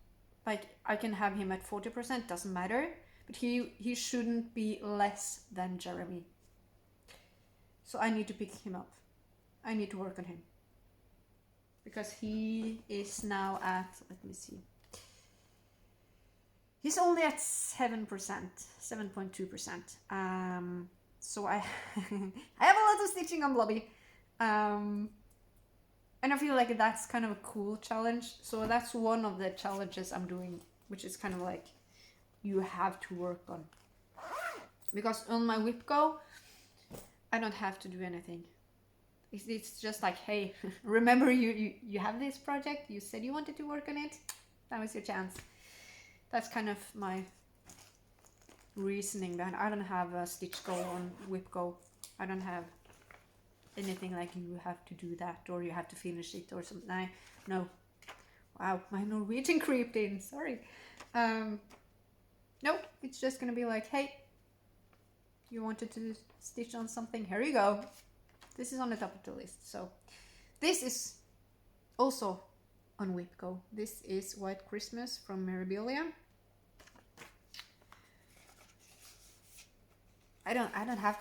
Like, I can have him at 40%, doesn't matter, but he shouldn't be less than Jeremy. So I need to pick him up. I need to work on him, because he is now at, let me see, he's only at 7%, 7.2%. So I I have a lot of stitching on Blobby, and I feel like that's kind of a cool challenge. So that's one of the challenges I'm doing, which is kind of like you have to work on, because on my Whip Go I don't have to do anything. It's just like, hey, remember you have this project, you said you wanted to work on it, that was your chance. That's kind of my reasoning behind. I don't have a Stitch Go on Whip Go. I don't have anything like you have to do that or you have to finish it or something. No. Wow, my Norwegian creeped in, sorry. Nope, it's just gonna be like, hey, you wanted to stitch on something, here you go. This is on the top of the list. So this is also on Whip Go. This is White Christmas from Mirabilia. I don't have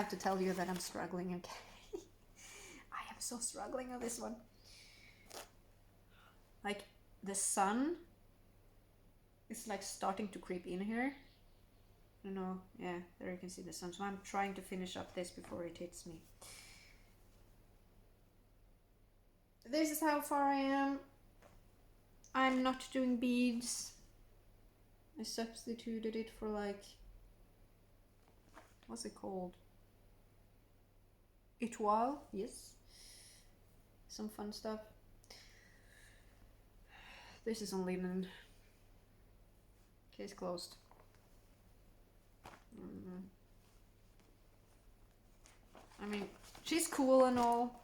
to tell you that I'm struggling, okay? I am so struggling on this one. Like, the sun is like starting to creep in here. You know, yeah, there you can see the sun. So I'm trying to finish up this before it hits me. This is how far I am. I'm not doing beads. I substituted it for like, what's it called? Etoile, yes. Some fun stuff. This is on linen. Case closed. I mean, she's cool and all.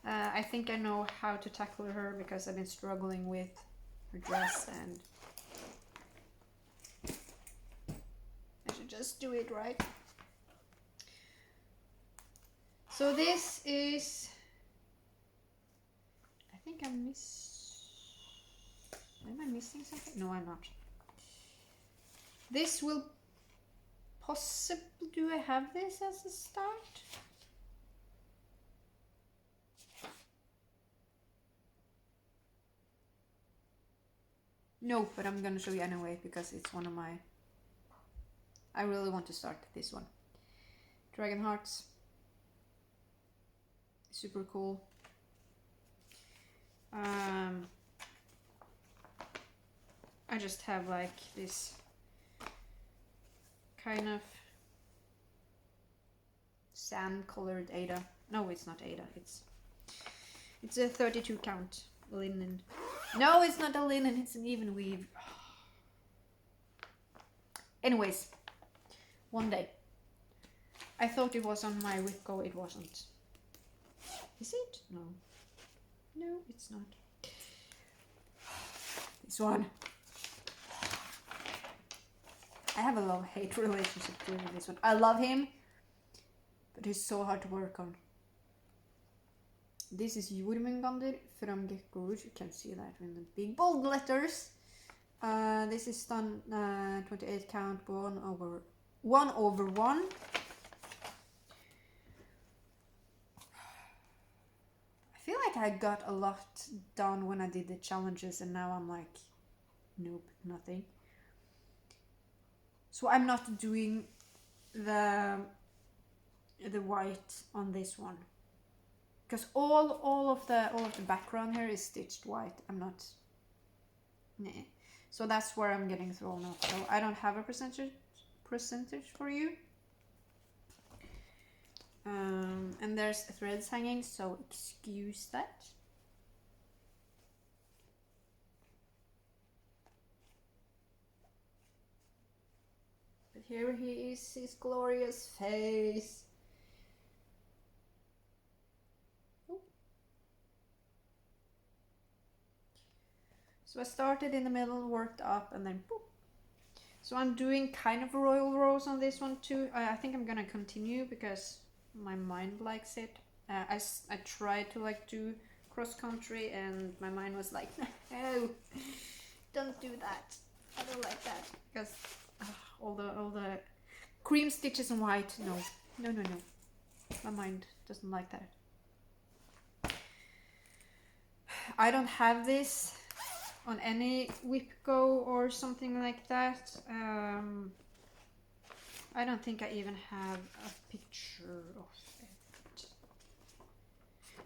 I think I know how to tackle her because I've been struggling with her dress, and I should just do it right. So this is, I think am I missing something? No, I'm not. This will possibly, do I have this as a start? No, but I'm gonna show you anyway because it's one of my... I really want to start this one. Dragon Hearts. Super cool. I just have like this kind of sand colored Ada. No, it's not Ada. It's a 32 count linen. No, it's not a linen. It's an even weave. Anyways, one day I thought it was on my Wipco. It wasn't. Is it? No. No, it's not. This one. I have a love-hate relationship with this one. I love him, but he's so hard to work on. This is Jormungandr from Gekko. You can see that in the big bold letters. This is done 28 count 1/1. I feel like I got a lot done when I did the challenges, and now I'm like, nope, nothing. So I'm not doing the white on this one, because all of the background here is stitched white. I'm not. Nah. So that's where I'm getting thrown off. So I don't have a percentage for you. And there's threads hanging, so excuse that. But here he is, his glorious face. Oh. So I started in the middle, worked up, and then boop. So I'm doing kind of a royal rose on this one too. I think I'm gonna continue because my mind likes it. I tried to like do cross country, and my mind was like, no, don't do that. I don't like that because all the cream stitches and white. No. My mind doesn't like that. I don't have this on any Wipco or something like that. I don't think I even have a picture of it.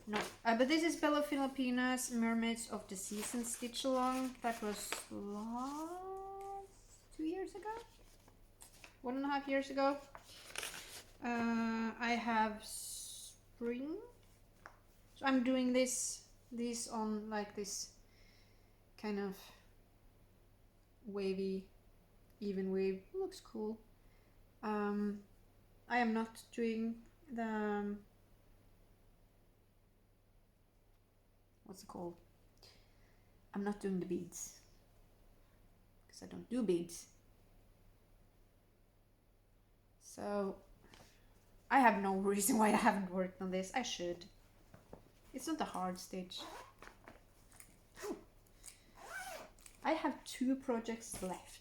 No, but this is Bella Filipinas Mermaids of the Season stitch along. That was last 2 years ago, 1.5 years ago. I have spring, so I'm doing these on like this kind of wavy, even wave. Looks cool. I am not doing the what's it called? I'm not doing the beads because I don't do beads. So I have no reason why I haven't worked on this. I should. It's not a hard stitch. Ooh. I have 2 projects left.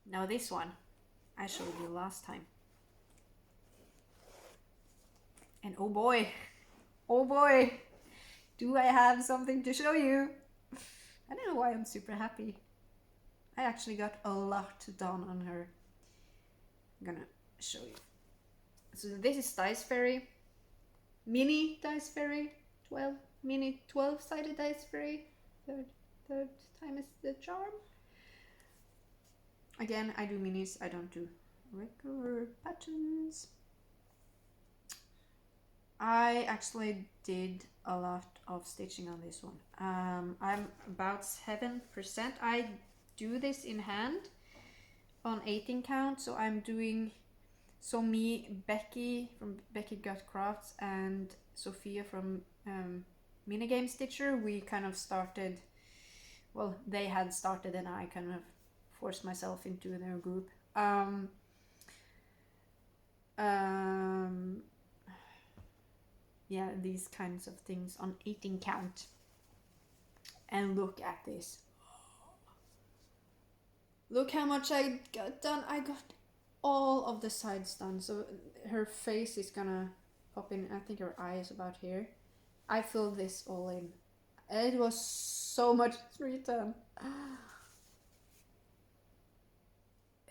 Now this one I showed you last time. And oh boy, do I have something to show you. I don't know why I'm super happy. I actually got a lot done on her. I'm gonna show you. So this is Dice Fairy, mini Dice Fairy, mini 12-sided Dice Fairy. Third time is the charm. Again, I do minis, I don't do regular patterns. I actually did a lot of stitching on this one. I'm about 7%. I do this in hand on 18 count, so I'm doing, so me, Becky from Becky Gut Crafts and Sophia from Minigame Stitcher, we kind of started, well, they had started and I kind of forced myself into their group. Yeah, these kinds of things on 18 count. And look at this. Look how much I got done. I got all of the sides done. So her face is gonna pop in. I think her eye is about here. I filled this all in. It was so much written.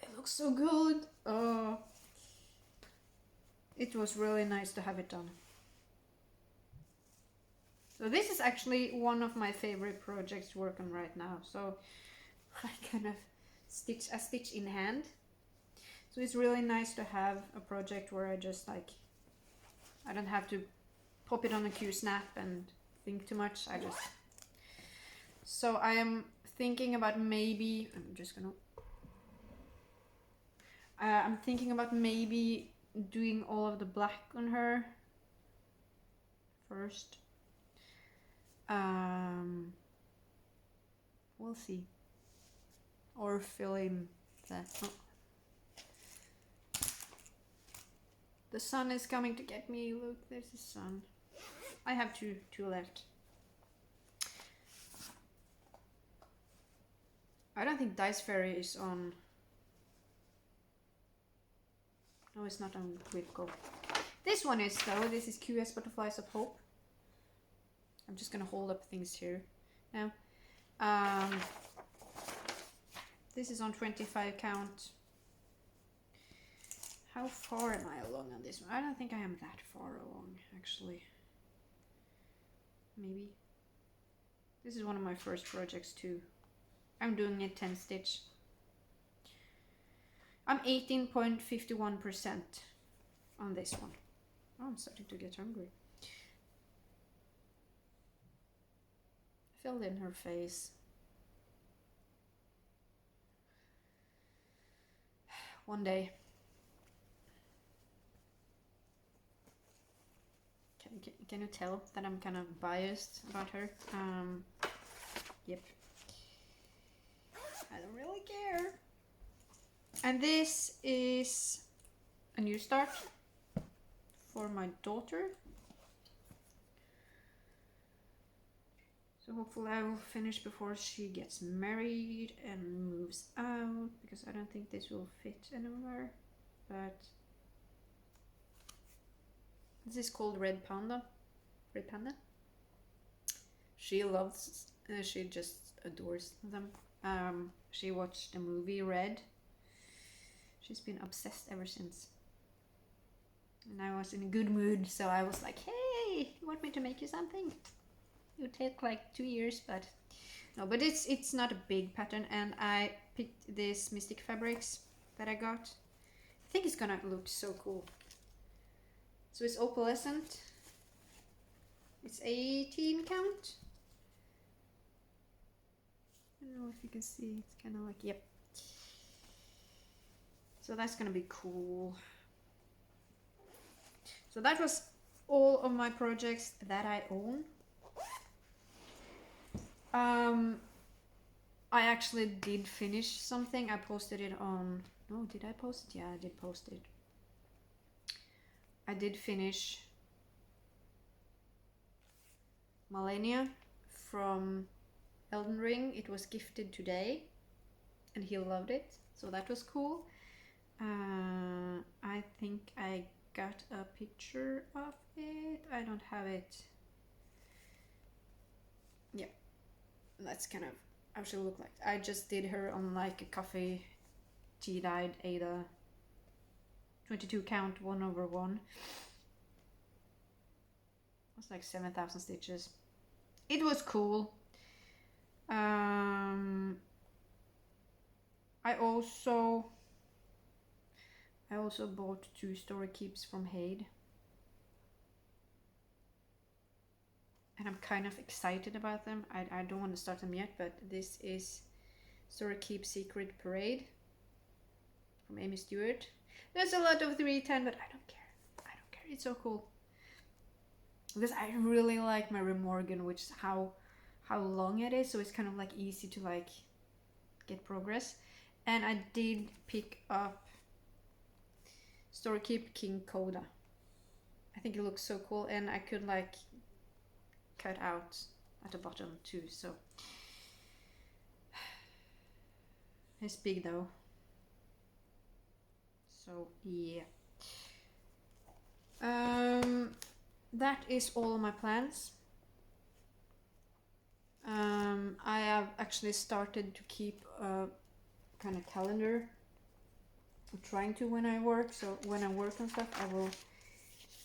It looks so good. Oh, it was really nice to have it done. So this is actually one of my favorite projects to work on right now. So I kind of stitch in hand. So it's really nice to have a project where I just like, I don't have to pop it on a Q snap and think too much. So I am thinking about maybe, I'm thinking about maybe doing all of the black on her first. We'll see. Or fill in that. Oh. The sun is coming to get me. Look, there's the sun. I have two left. I don't think Dice Fairy is on. No, it's not on Wip Go. This one is though. This is QS Butterflies of Hope. I'm just gonna hold up things here now. This is on 25 count. How far am I along on this one? I don't think I am that far along, actually. Maybe. This is one of my first projects too. I'm doing a 10 stitch. I'm 18.51% on this one. Oh, I'm starting to get hungry. Filled in her face. One day. Can you tell that I'm kind of biased about her? Yep. I don't really care. And this is a new start for my daughter. So hopefully I will finish before she gets married and moves out, because I don't think this will fit anywhere. But this is called Red Panda. Red Panda. She loves, she just adores them. She watched the movie Red. She's been obsessed ever since. And I was in a good mood, so I was like, hey, you want me to make you something? It would take like 2 years, but no, but it's not a big pattern. And I picked this Mystic Fabrics that I got. I think it's gonna look so cool. So it's opalescent. It's 18 count. I don't know if you can see, it's kind of like, yep. So that's gonna be cool. So that was all of my projects that I own. I actually did finish something. I posted it on, no, did I post it? Yeah, I did post it. I did finish Millennia from Elden Ring. It was gifted today and he loved it, so that was cool. I think I got a picture of it. I don't have it. Yeah, that's kind of how she look like. I just did her on like a coffee tea dyed Ada 22 count 1/1. It was like 7,000 stitches. It was cool. I also bought 2 story keeps from Hade. And I'm kind of excited about them. I don't want to start them yet, but this is Story Keep Secret Parade from Amy Stewart. There's a lot of 310, but I don't care. I don't care. It's so cool. Because I really like my Remorgan, which is how long it is, so it's kind of like easy to like get progress. And I did pick up Story Keep King Coda. I think it looks so cool, and I could like cut out at the bottom too, so it's big though. So yeah. That is all my plans. I have actually started to keep a kind of calendar. I'm trying to when I work, so when I work and stuff, I will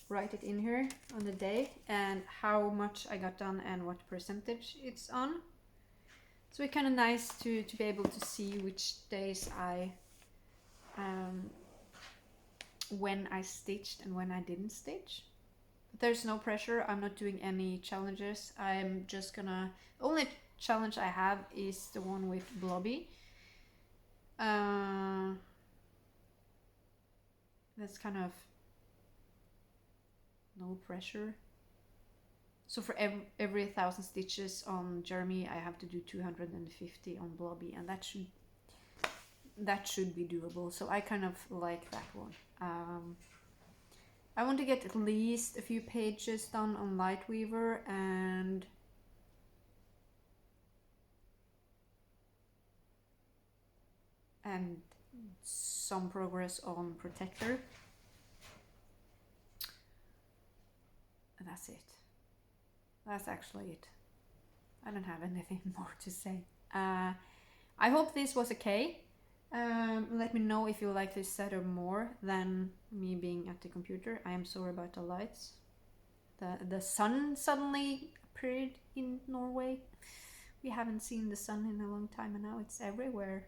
write it in here on the day and how much I got done and what percentage it's on. So it's kind of nice to be able to see which days I when I stitched and when I didn't stitch. But there's no pressure. I'm not doing any challenges. I'm just gonna, only challenge I have is the one with Blobby. That's kind of no pressure. So for every 1,000 stitches on Jeremy, I have to do 250 on Blobby, and that should be doable. So I kind of like that one. I want to get at least a few pages done on Lightweaver and some progress on Protector. And that's it. That's actually it. I don't have anything more to say. I hope this was okay. Let me know if you like this setup more than me being at the computer. I am sorry about the lights. The sun suddenly appeared in Norway. We haven't seen the sun in a long time, and now it's everywhere.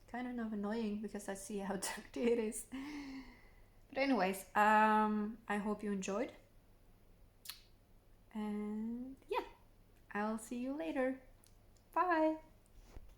Kind of annoying because I see how dirty it is. But anyways, I hope you enjoyed. And yeah, I'll see you later. Bye!